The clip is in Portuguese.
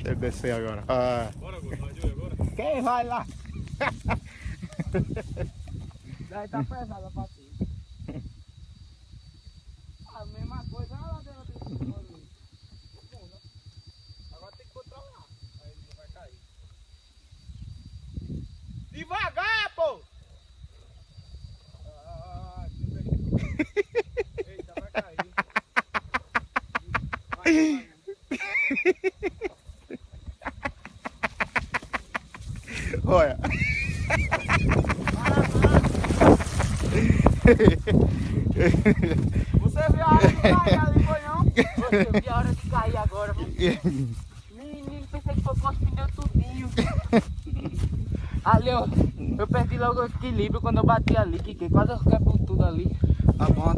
Eu descer agora. Ah. Bora, Guto, vai de olho agora. Quem vai lá? Daí tá pesado a bater. A mesma coisa, olha lá dentro do Agora tem que controlar. Aí ele não vai cair. Devagar, pô! Ah, eita, vai cair. Vai. Olha. Você viu a hora de cair ali, foi não? Você viu a hora de cair agora? Menino, pensei que fosse com os pneus tudinho. Ali eu perdi logo o equilíbrio quando eu bati ali, que quase eu quebro tudo ali. Tá bom, tá